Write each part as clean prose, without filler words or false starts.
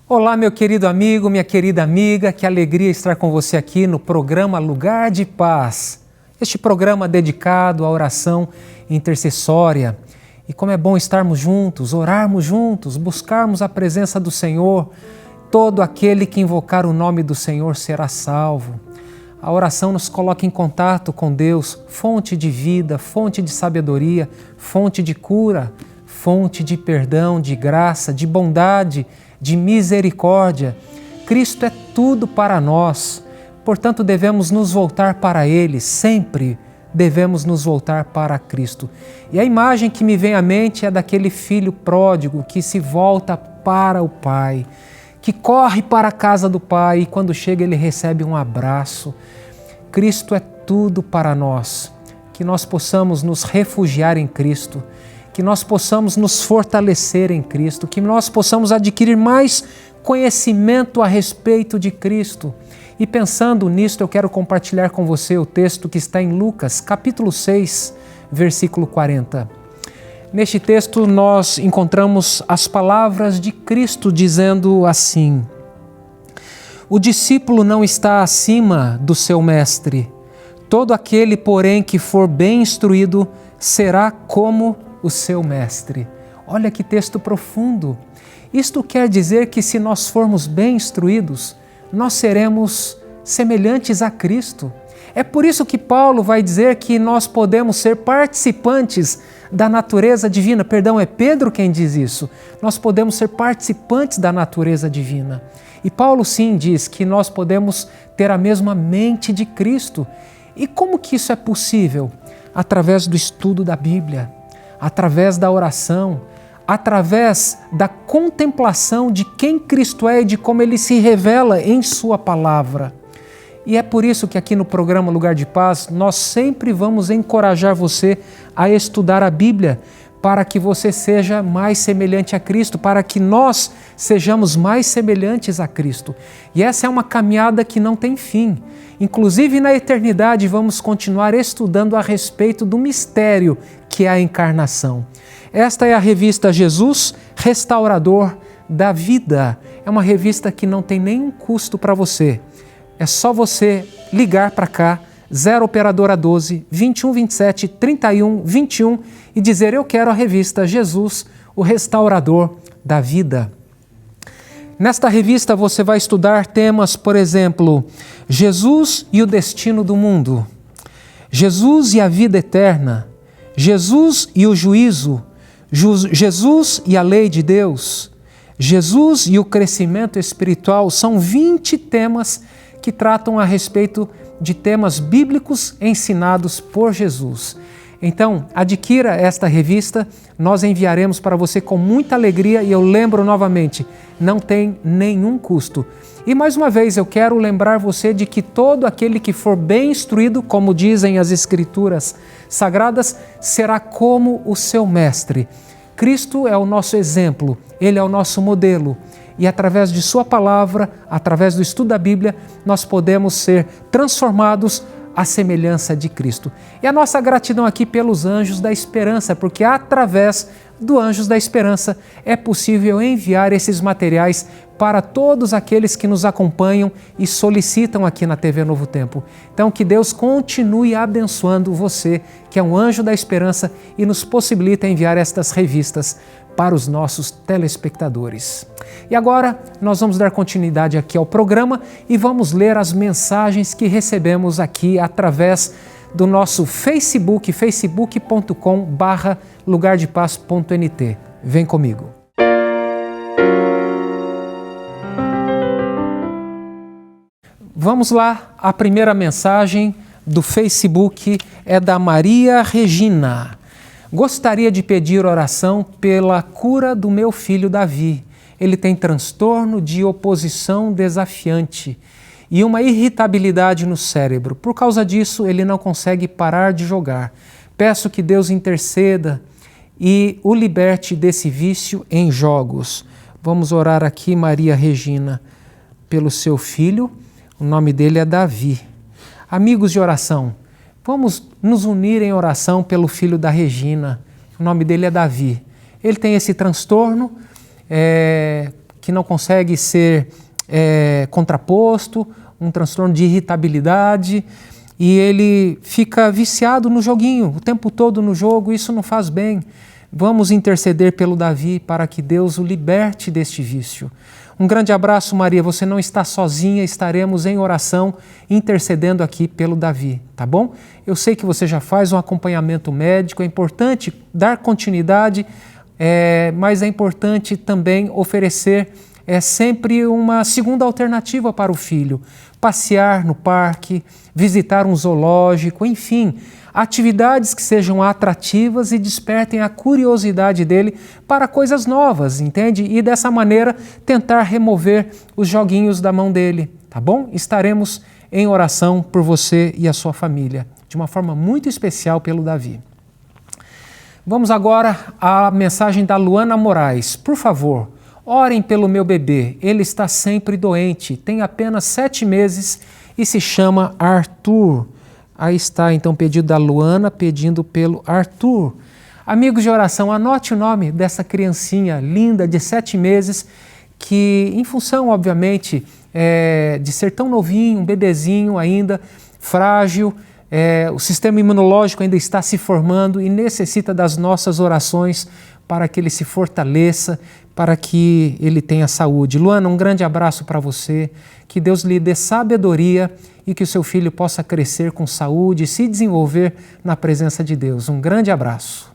Olá, meu querido amigo, minha querida amiga, que alegria estar com você aqui no programa Lugar de Paz. Este programa dedicado à oração intercessória. E como é bom estarmos juntos, orarmos juntos, buscarmos a presença do Senhor. Todo aquele que invocar o nome do Senhor será salvo. A oração nos coloca em contato com Deus, fonte de vida, fonte de sabedoria, fonte de cura, fonte de perdão, de graça, de bondade, de misericórdia. Cristo é tudo para nós, portanto devemos nos voltar para Ele, sempre devemos nos voltar para Cristo. E a imagem que me vem à mente é daquele filho pródigo que se volta para o Pai, que corre para a casa do Pai e quando chega ele recebe um abraço. Cristo é tudo para nós, que nós possamos nos refugiar em Cristo, que nós possamos nos fortalecer em Cristo, que nós possamos adquirir mais conhecimento a respeito de Cristo. E pensando nisto, eu quero compartilhar com você o texto que está em Lucas, capítulo 6, versículo 40. Neste texto nós encontramos as palavras de Cristo dizendo assim: o discípulo não está acima do seu mestre. Todo aquele, porém, que for bem instruído, será como o seu mestre. Olha que texto profundo. Isto quer dizer que se nós formos bem instruídos, nós seremos semelhantes a Cristo. É por isso que Paulo vai dizer que nós podemos ser participantes da natureza divina. Perdão, é Pedro quem diz isso. Nós podemos ser participantes da natureza divina. E Paulo sim diz que nós podemos ter a mesma mente de Cristo. E como que isso é possível? Através do estudo da Bíblia, através da oração, através da contemplação de quem Cristo é e de como Ele se revela em Sua palavra. E é por isso que aqui no programa Lugar de Paz, nós sempre vamos encorajar você a estudar a Bíblia, para que você seja mais semelhante a Cristo, para que nós sejamos mais semelhantes a Cristo. E essa é uma caminhada que não tem fim. Inclusive na eternidade vamos continuar estudando a respeito do mistério que é a encarnação. Esta é a revista Jesus, Restaurador da Vida. É uma revista que não tem nenhum custo para você. É só você ligar para cá, 0 operadora 12 21 27 31 21 e dizer: eu quero a revista Jesus, o Restaurador da Vida. Nesta revista você vai estudar temas, por exemplo, Jesus e o destino do mundo, Jesus e a vida eterna, Jesus e o juízo, Jesus e a lei de Deus, Jesus e o crescimento espiritual. São 20 temas que tratam a respeito de temas bíblicos ensinados por Jesus. Então, adquira esta revista, nós enviaremos para você com muita alegria e eu lembro novamente, não tem nenhum custo. E mais uma vez eu quero lembrar você de que todo aquele que for bem instruído, como dizem as Escrituras Sagradas, será como o seu mestre. Cristo é o nosso exemplo, Ele é o nosso modelo. E através de Sua palavra, através do estudo da Bíblia, nós podemos ser transformados à semelhança de Cristo. E a nossa gratidão aqui pelos Anjos da Esperança, porque através do Anjos da Esperança é possível enviar esses materiais para todos aqueles que nos acompanham e solicitam aqui na TV Novo Tempo. Então que Deus continue abençoando você, que é um anjo da esperança e nos possibilita enviar estas revistas para os nossos telespectadores. E agora nós vamos dar continuidade aqui ao programa e vamos ler as mensagens que recebemos aqui através do nosso Facebook, facebook.com/lugardepaz.nt. Vem comigo. Vamos lá, a primeira mensagem do Facebook é da Maria Regina. Gostaria de pedir oração pela cura do meu filho Davi. Ele tem transtorno de oposição desafiante e uma irritabilidade no cérebro. Por causa disso, ele não consegue parar de jogar. Peço que Deus interceda e o liberte desse vício em jogos. Vamos orar aqui, Maria Regina, pelo seu filho. O nome dele é Davi. Amigos de oração, vamos nos unir em oração pelo filho da Regina. O nome dele é Davi. Ele tem esse transtorno que não consegue ser contraposto, um transtorno de irritabilidade, e ele fica viciado no joguinho, o tempo todo no jogo. Isso não faz bem. Vamos interceder pelo Davi para que Deus o liberte deste vício. Um grande abraço, Maria. Você não está sozinha, estaremos em oração intercedendo aqui pelo Davi, tá bom? Eu sei que você já faz um acompanhamento médico, é importante dar continuidade, mas é importante também oferecer sempre uma segunda alternativa para o filho. Passear no parque, visitar um zoológico, enfim, atividades que sejam atrativas e despertem a curiosidade dele para coisas novas, entende? E dessa maneira tentar remover os joguinhos da mão dele, tá bom? Estaremos em oração por você e a sua família, de uma forma muito especial pelo Davi. Vamos agora à mensagem da Luana Moraes. Por favor, orem pelo meu bebê, ele está sempre doente, tem apenas 7 meses e se chama Arthur. Aí está então o pedido da Luana, pedindo pelo Arthur. Amigos de oração, anote o nome dessa criancinha linda de 7 meses, que em função, obviamente, de ser tão novinho, um bebezinho ainda, frágil, o sistema imunológico ainda está se formando e necessita das nossas orações para que ele se fortaleça, para que ele tenha saúde. Luana, um grande abraço para você, que Deus lhe dê sabedoria e que o seu filho possa crescer com saúde e se desenvolver na presença de Deus. Um grande abraço.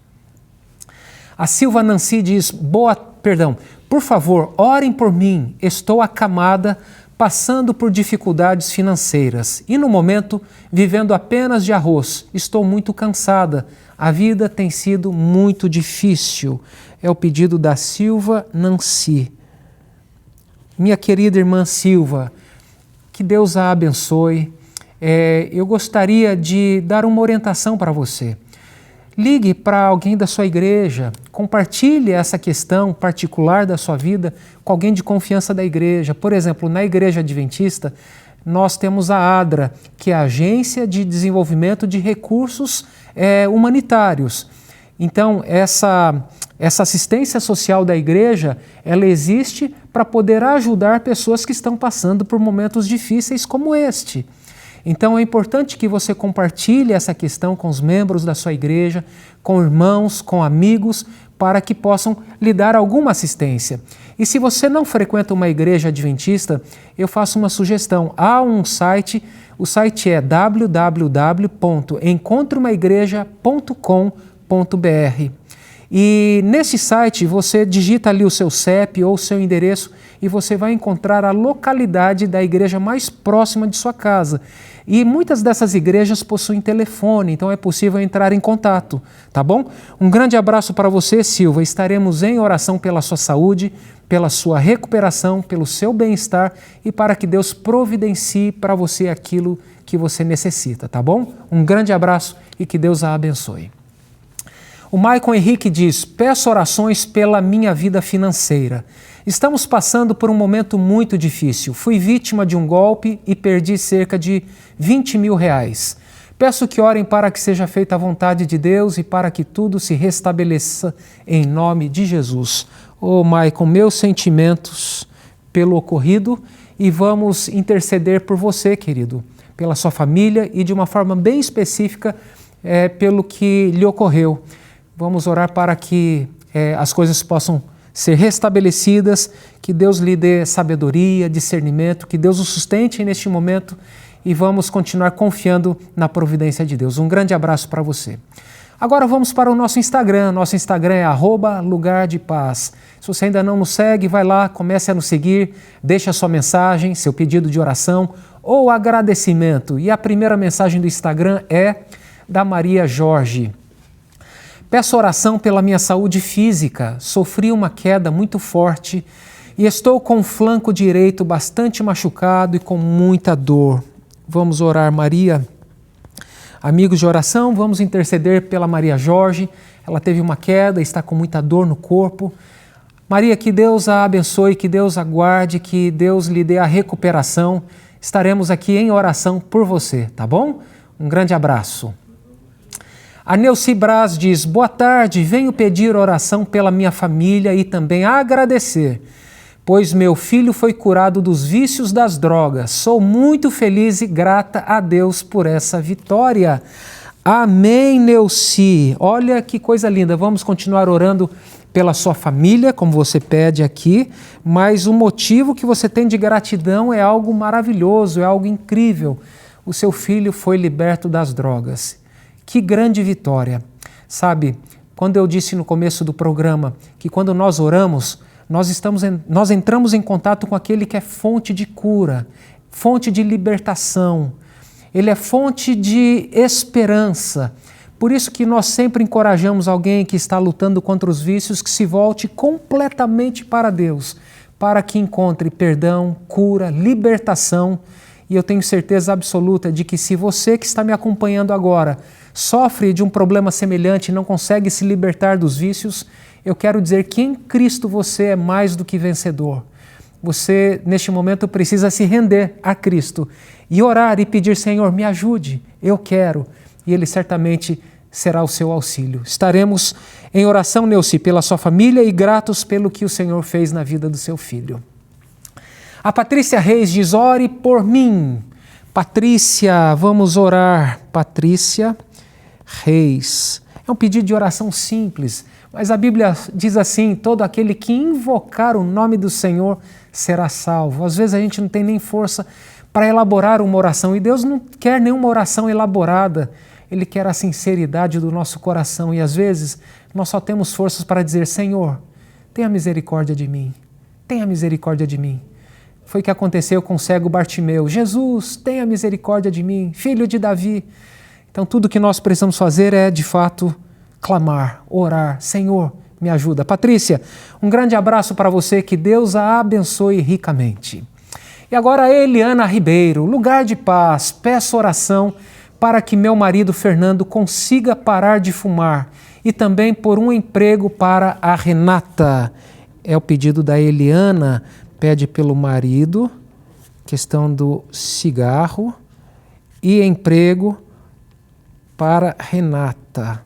A Silva Nancy diz, por favor, orem por mim, estou acamada, passando por dificuldades financeiras e no momento vivendo apenas de arroz. Estou muito cansada, a vida tem sido muito difícil. É o pedido da Silva Nancy. Minha querida irmã Silva, que Deus a abençoe. Eu gostaria de dar uma orientação para você. Ligue para alguém da sua igreja, compartilhe essa questão particular da sua vida com alguém de confiança da igreja. Por exemplo, na Igreja Adventista, nós temos a ADRA, que é a Agência de Desenvolvimento de Recursos Humanitários. Então, essa assistência social da igreja, ela existe para poder ajudar pessoas que estão passando por momentos difíceis como este. Então é importante que você compartilhe essa questão com os membros da sua igreja, com irmãos, com amigos, para que possam lhe dar alguma assistência. E se você não frequenta uma igreja adventista, eu faço uma sugestão. Há um site, o site é www.encontreumaigreja.com.br. E nesse site você digita ali o seu CEP ou o seu endereço e você vai encontrar a localidade da igreja mais próxima de sua casa. E muitas dessas igrejas possuem telefone, então é possível entrar em contato, tá bom? Um grande abraço para você, Silva. Estaremos em oração pela sua saúde, pela sua recuperação, pelo seu bem-estar e para que Deus providencie para você aquilo que você necessita, tá bom? Um grande abraço e que Deus a abençoe. O Maicon Henrique diz, peço orações pela minha vida financeira. Estamos passando por um momento muito difícil. Fui vítima de um golpe e perdi cerca de 20 mil reais. Peço que orem para que seja feita a vontade de Deus e para que tudo se restabeleça em nome de Jesus. Ô Maicon, meus sentimentos pelo ocorrido e vamos interceder por você, querido, pela sua família e de uma forma bem específica pelo que lhe ocorreu. Vamos orar para que as coisas possam ser restabelecidas, que Deus lhe dê sabedoria, discernimento, que Deus o sustente neste momento e vamos continuar confiando na providência de Deus. Um grande abraço para você. Agora vamos para o nosso Instagram. Nosso Instagram é @lugar-de-paz. Se você ainda não nos segue, vai lá, comece a nos seguir, deixe a sua mensagem, seu pedido de oração ou agradecimento. E a primeira mensagem do Instagram é da Maria Jorge. Peço oração pela minha saúde física. Sofri uma queda muito forte e estou com o flanco direito bastante machucado e com muita dor. Vamos orar, Maria. Amigos de oração, vamos interceder pela Maria Jorge. Ela teve uma queda, está com muita dor no corpo. Maria, que Deus a abençoe, que Deus a guarde, que Deus lhe dê a recuperação. Estaremos aqui em oração por você, tá bom? Um grande abraço. A Neuci Braz diz, boa tarde, venho pedir oração pela minha família e também agradecer pois meu filho foi curado dos vícios das drogas. Sou muito feliz e grata a Deus por essa vitória. Amém, Neuci. Olha que coisa linda. Vamos continuar orando pela sua família, como você pede aqui, mas o motivo que você tem de gratidão é algo maravilhoso, é algo incrível. O seu filho foi liberto das drogas. Que grande vitória. Sabe, quando eu disse no começo do programa que quando nós oramos, nós entramos em contato com aquele que é fonte de cura, fonte de libertação. Ele é fonte de esperança. Por isso que nós sempre encorajamos alguém que está lutando contra os vícios que se volte completamente para Deus, para que encontre perdão, cura, libertação. E eu tenho certeza absoluta de que se você que está me acompanhando agora sofre de um problema semelhante e não consegue se libertar dos vícios, eu quero dizer que em Cristo você é mais do que vencedor. Você, neste momento, precisa se render a Cristo e orar e pedir, Senhor, me ajude, eu quero. E Ele certamente será o seu auxílio. Estaremos em oração, Neuci, pela sua família e gratos pelo que o Senhor fez na vida do seu filho. A Patrícia Reis diz, ore por mim. Patrícia, vamos orar. Patrícia Reis. É um pedido de oração simples, mas a Bíblia diz assim, todo aquele que invocar o nome do Senhor será salvo. Às vezes a gente não tem nem força para elaborar uma oração e Deus não quer nenhuma oração elaborada. Ele quer a sinceridade do nosso coração e às vezes nós só temos forças para dizer, Senhor, tenha misericórdia de mim, tenha misericórdia de mim. Foi o que aconteceu com o cego Bartimeu. Jesus, tenha misericórdia de mim, filho de Davi. Então tudo que nós precisamos fazer é, de fato, clamar, orar. Senhor, me ajuda. Patrícia, um grande abraço para você, que Deus a abençoe ricamente. E agora a Eliana Ribeiro, lugar de paz, peço oração para que meu marido Fernando consiga parar de fumar e também por um emprego para a Renata. É o pedido da Eliana, pede pelo marido, questão do cigarro e emprego para Renata.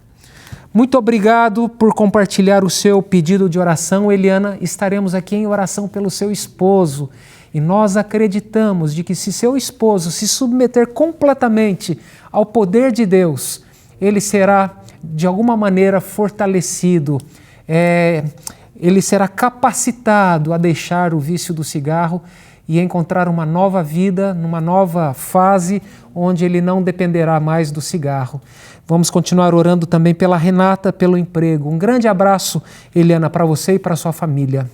Muito obrigado por compartilhar o seu pedido de oração, Eliana. Estaremos aqui em oração pelo seu esposo. E nós acreditamos de que se seu esposo se submeter completamente ao poder de Deus, ele será de alguma maneira fortalecido, ele será capacitado a deixar o vício do cigarro e encontrar uma nova vida, numa nova fase onde ele não dependerá mais do cigarro. Vamos continuar orando também pela Renata, pelo emprego. Um grande abraço, Eliana, para você e para sua família.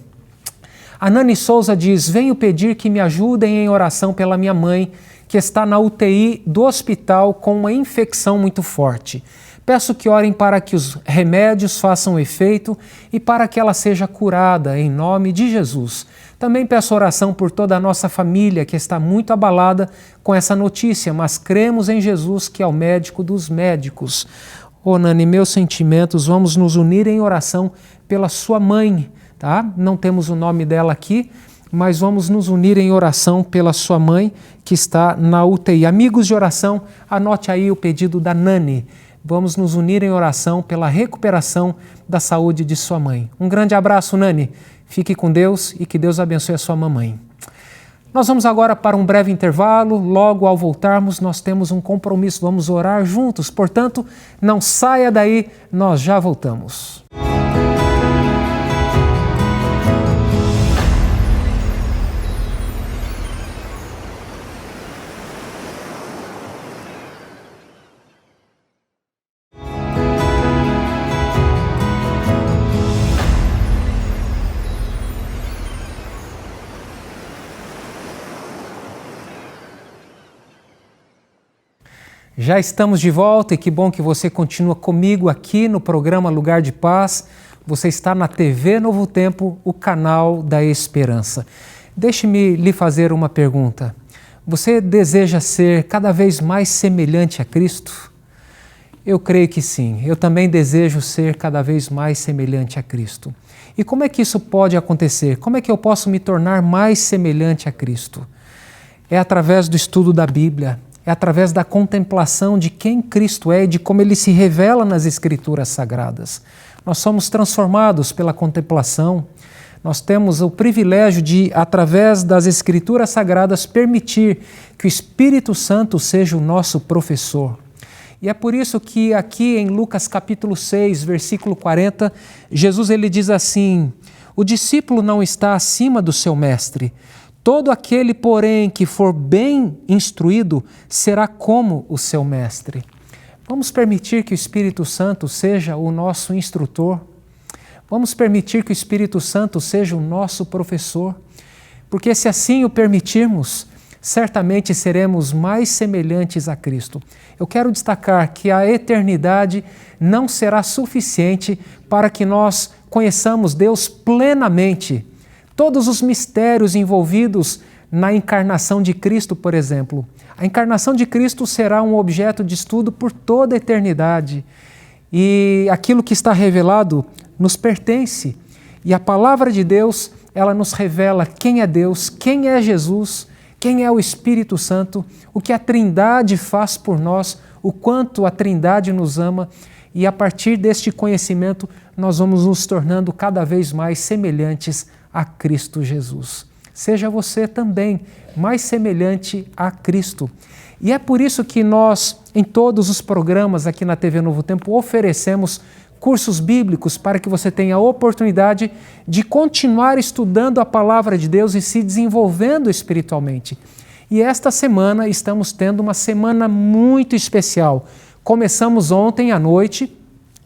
A Nani Souza diz, venho pedir que me ajudem em oração pela minha mãe, que está na UTI do hospital com uma infecção muito forte. Peço que orem para que os remédios façam efeito e para que ela seja curada, em nome de Jesus. Também peço oração por toda a nossa família, que está muito abalada com essa notícia, mas cremos em Jesus, que é o médico dos médicos. Ô Nani, meus sentimentos, vamos nos unir em oração pela sua mãe, tá? Não temos o nome dela aqui, mas vamos nos unir em oração pela sua mãe que está na UTI. Amigos de oração, anote aí o pedido da Nani. Vamos nos unir em oração pela recuperação da saúde de sua mãe. Um grande abraço, Nani. Fique com Deus e que Deus abençoe a sua mamãe. Nós vamos agora para um breve intervalo. Logo ao voltarmos, nós temos um compromisso. Vamos orar juntos. Portanto, não saia daí, nós já voltamos. Já estamos de volta e que bom que você continua comigo aqui no programa Lugar de Paz. Você está na TV Novo Tempo, o canal da esperança. Deixe-me lhe fazer uma pergunta. Você deseja ser cada vez mais semelhante a Cristo? Eu creio que sim. Eu também desejo ser cada vez mais semelhante a Cristo. E como é que isso pode acontecer? Como é que eu posso me tornar mais semelhante a Cristo? É através do estudo da Bíblia. É através da contemplação de quem Cristo é e de como Ele se revela nas Escrituras Sagradas. Nós somos transformados pela contemplação. Nós temos o privilégio de, através das Escrituras Sagradas, permitir que o Espírito Santo seja o nosso professor. E é por isso que aqui em Lucas capítulo 6, versículo 40, Jesus ele diz assim: o discípulo não está acima do seu mestre. Todo aquele, porém, que for bem instruído, será como o seu mestre. Vamos permitir que o Espírito Santo seja o nosso instrutor. Vamos permitir que o Espírito Santo seja o nosso professor, porque se assim o permitirmos, certamente seremos mais semelhantes a Cristo. Eu quero destacar que a eternidade não será suficiente para que nós conheçamos Deus plenamente. Todos os mistérios envolvidos na encarnação de Cristo, por exemplo. A encarnação de Cristo será um objeto de estudo por toda a eternidade. E aquilo que está revelado nos pertence. E a palavra de Deus, ela nos revela quem é Deus, quem é Jesus, quem é o Espírito Santo, o que a Trindade faz por nós, o quanto a Trindade nos ama. E a partir deste conhecimento, nós vamos nos tornando cada vez mais semelhantes a Cristo Jesus. Seja você também mais semelhante a Cristo. E é por isso que nós, em todos os programas aqui na TV Novo Tempo, oferecemos cursos bíblicos para que você tenha a oportunidade de continuar estudando a palavra de Deus e se desenvolvendo espiritualmente. E esta semana estamos tendo uma semana muito especial. Começamos ontem à noite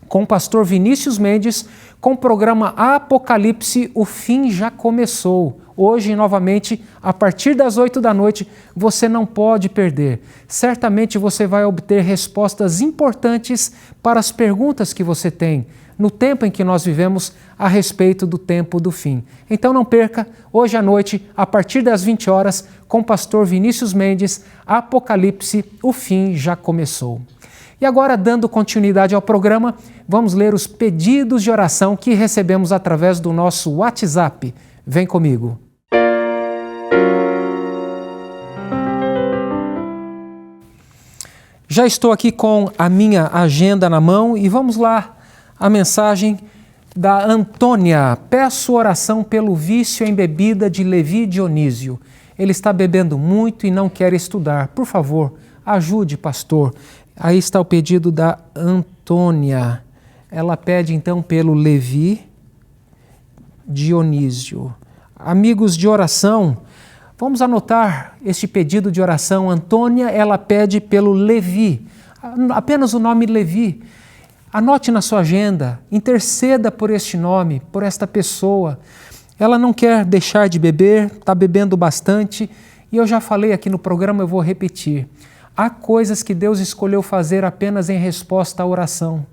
com o pastor Vinícius Mendes com o programa Apocalipse, o fim já começou. Hoje, novamente, a partir das 8 da noite, você não pode perder. Certamente você vai obter respostas importantes para as perguntas que você tem no tempo em que nós vivemos a respeito do tempo do fim. Então não perca, hoje à noite, a partir das 20 horas, com o pastor Vinícius Mendes, Apocalipse, o fim já começou. E agora, dando continuidade ao programa, vamos ler os pedidos de oração que recebemos através do nosso WhatsApp. Vem comigo. Já estou aqui com a minha agenda na mão e vamos lá, a mensagem da Antônia. Peço oração pelo vício em bebida de Levi Dionísio. Ele está bebendo muito e não quer estudar. Por favor, ajude, pastor. Aí está o pedido da Antônia. Ela pede então pelo Levi Dionísio. Amigos de oração, vamos anotar este pedido de oração. Antônia, ela pede pelo Levi, apenas o nome Levi. Anote na sua agenda, interceda por este nome, por esta pessoa. Ela não quer deixar de beber, está bebendo bastante, e eu já falei aqui no programa, eu vou repetir. Há coisas que Deus escolheu fazer apenas em resposta à oração.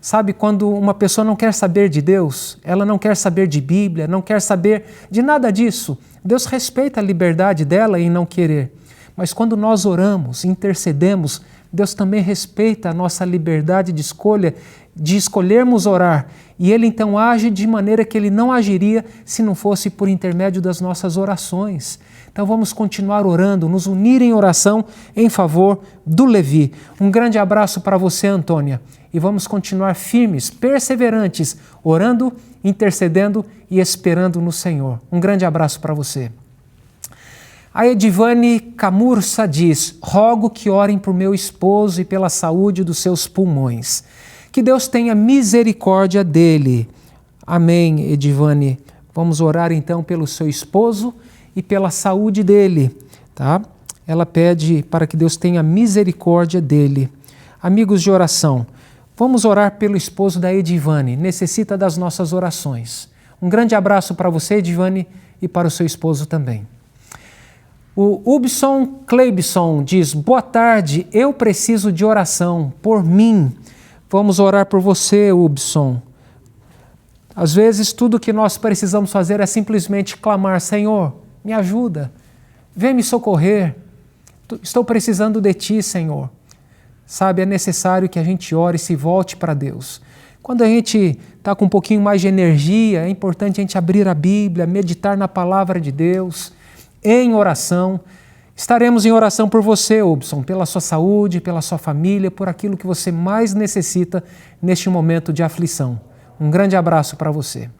Sabe, quando uma pessoa não quer saber de Deus, ela não quer saber de Bíblia, não quer saber de nada disso, Deus respeita a liberdade dela em não querer. Mas quando nós oramos, intercedemos, Deus também respeita a nossa liberdade de escolha, de escolhermos orar. E Ele então age de maneira que Ele não agiria se não fosse por intermédio das nossas orações. Então vamos continuar orando, nos unir em oração em favor do Levi. Um grande abraço para você, Antônia. E vamos continuar firmes, perseverantes, orando, intercedendo e esperando no Senhor. Um grande abraço para você. A Edivane Camurça diz: rogo que orem por meu esposo e pela saúde dos seus pulmões. Que Deus tenha misericórdia dele. Amém, Edivane. Vamos orar então pelo seu esposo e pela saúde dele, tá? Ela pede para que Deus tenha misericórdia dele. Amigos de oração, vamos orar pelo esposo da Edivane, necessita das nossas orações. Um grande abraço para você, Edivane, e para o seu esposo também. O Ubson Cleibson diz: boa tarde, eu preciso de oração por mim. Vamos orar por você, Ubson. Às vezes, tudo que nós precisamos fazer é simplesmente clamar: Senhor, me ajuda, vem me socorrer, estou precisando de Ti, Senhor. Sabe, é necessário que a gente ore e se volte para Deus. Quando a gente está com um pouquinho mais de energia, é importante a gente abrir a Bíblia, meditar na palavra de Deus, em oração. Estaremos em oração por você, Ubson, pela sua saúde, pela sua família, por aquilo que você mais necessita neste momento de aflição. Um grande abraço para você.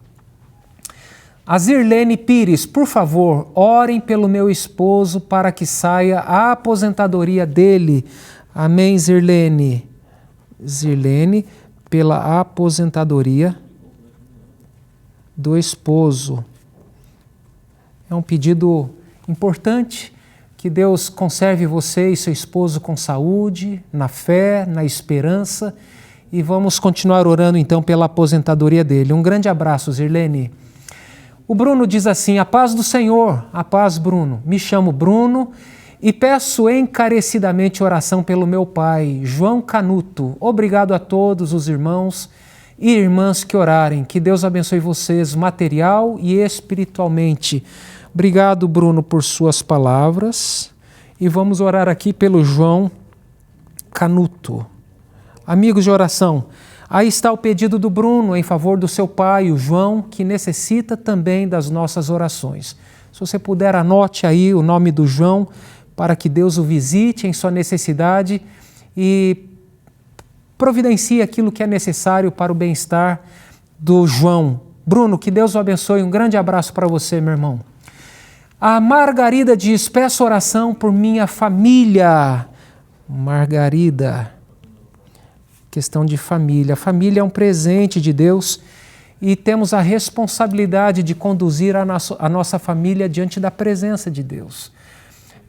A Zirlene Pires, por favor, orem pelo meu esposo para que saia a aposentadoria dele. Amém, Zirlene. Zirlene, pela aposentadoria do esposo. É um pedido importante, que Deus conserve você e seu esposo com saúde, na fé, na esperança, e vamos continuar orando então pela aposentadoria dele. Um grande abraço, Zirlene. O Bruno diz assim: a paz do Senhor, a paz, Bruno. Me chamo Bruno e peço encarecidamente oração pelo meu pai, João Canuto. Obrigado a todos os irmãos e irmãs que orarem. Que Deus abençoe vocês material e espiritualmente. Obrigado, Bruno, por suas palavras. E vamos orar aqui pelo João Canuto. Amigos de oração, aí está o pedido do Bruno em favor do seu pai, o João, que necessita também das nossas orações. Se você puder, anote aí o nome do João, para que Deus o visite em sua necessidade e providencie aquilo que é necessário para o bem-estar do João. Bruno, que Deus o abençoe. Um grande abraço para você, meu irmão. A Margarida diz: peço oração por minha família. Margarida, questão de família. A família é um presente de Deus e temos a responsabilidade de conduzir a nossa família diante da presença de Deus.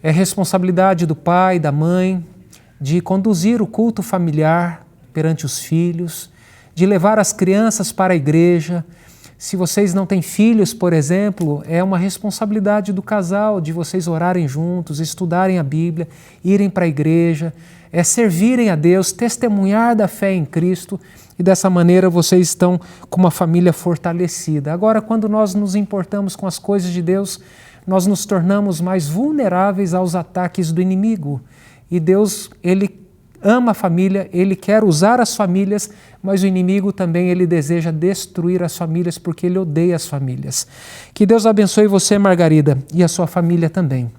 É responsabilidade do pai, da mãe, de conduzir o culto familiar perante os filhos, de levar as crianças para a igreja. Se vocês não têm filhos, por exemplo, é uma responsabilidade do casal de vocês orarem juntos, estudarem a Bíblia, irem para a igreja, servirem a Deus, testemunhar da fé em Cristo, e dessa maneira vocês estão com uma família fortalecida. Agora, quando nós nos importamos com as coisas de Deus, nós nos tornamos mais vulneráveis aos ataques do inimigo. E Deus, Ele ama a família, Ele quer usar as famílias, mas o inimigo também, ele deseja destruir as famílias porque ele odeia as famílias. Que Deus abençoe você, Margarida, e a sua família também.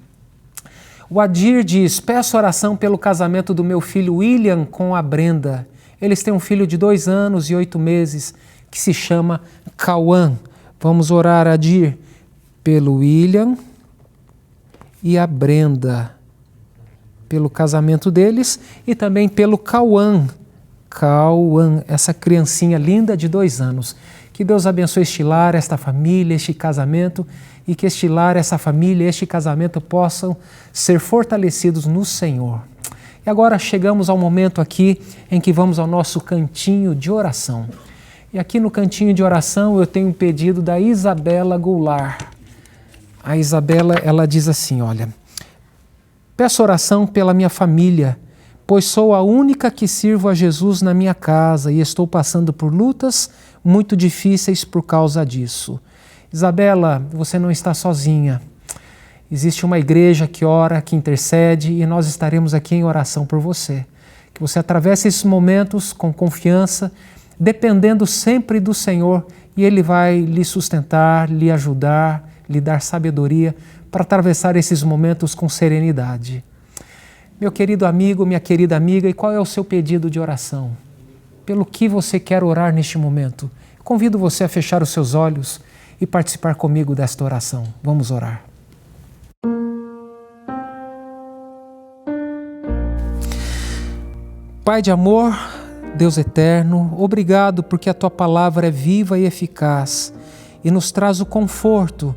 O Adir diz: peço oração pelo casamento do meu filho William com a Brenda. Eles têm um filho de 2 anos e 8 meses que se chama Cauã. Vamos orar, Adir, pelo William e a Brenda, pelo casamento deles e também pelo Cauã. Cauã, essa criancinha linda de 2 anos. Que Deus abençoe este lar, esta família, este casamento, e que este lar, essa família, este casamento possam ser fortalecidos no Senhor. E agora chegamos ao momento aqui em que vamos ao nosso cantinho de oração. E aqui no cantinho de oração eu tenho um pedido da Isabela Goulart. A Isabela, ela diz assim, olha: peço oração pela minha família, pois sou a única que sirvo a Jesus na minha casa e estou passando por lutas muito difíceis por causa disso. Isabela, você não está sozinha. Existe uma igreja que ora, que intercede, e nós estaremos aqui em oração por você. Que você atravesse esses momentos com confiança, dependendo sempre do Senhor, e Ele vai lhe sustentar, lhe ajudar, lhe dar sabedoria para atravessar esses momentos com serenidade. Meu querido amigo, minha querida amiga, e qual é o seu pedido de oração? Pelo que você quer orar neste momento? Convido você a fechar os seus olhos e participar comigo desta oração. Vamos orar. Pai de amor, Deus eterno, obrigado porque a Tua palavra é viva e eficaz e nos traz o conforto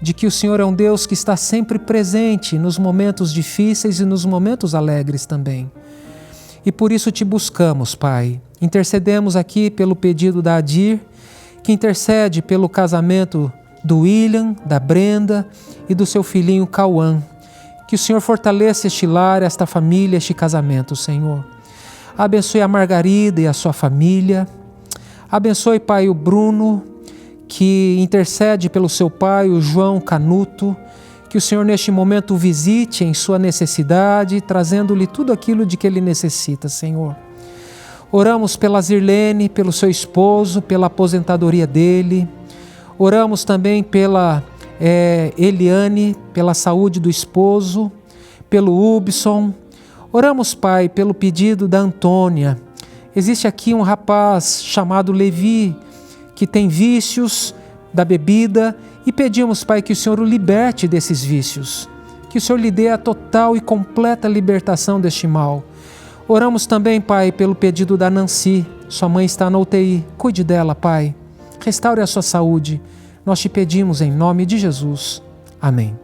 de que o Senhor é um Deus que está sempre presente nos momentos difíceis e nos momentos alegres também. E por isso te buscamos, Pai. Intercedemos aqui pelo pedido da Adir, que intercede pelo casamento do William, da Brenda e do seu filhinho Cauã. Que o Senhor fortaleça este lar, esta família, este casamento, Senhor. Abençoe a Margarida e a sua família. Abençoe, Pai, o Bruno, que intercede pelo seu pai, o João Canuto. Que o Senhor neste momento o visite em sua necessidade, trazendo-lhe tudo aquilo de que ele necessita, Senhor. Oramos pela Zirlene, pelo seu esposo, pela aposentadoria dele. Oramos também pela Eliane, pela saúde do esposo, pelo Hubson. Oramos, Pai, pelo pedido da Antônia. Existe aqui um rapaz chamado Levi, que tem vícios da bebida E pedimos, Pai, que o Senhor o liberte desses vícios, que o Senhor lhe dê a total e completa libertação deste mal. Oramos também, Pai, pelo pedido da Nancy. Sua mãe está na UTI. Cuide dela, Pai. Restaure a sua saúde. Nós te pedimos em nome de Jesus. Amém.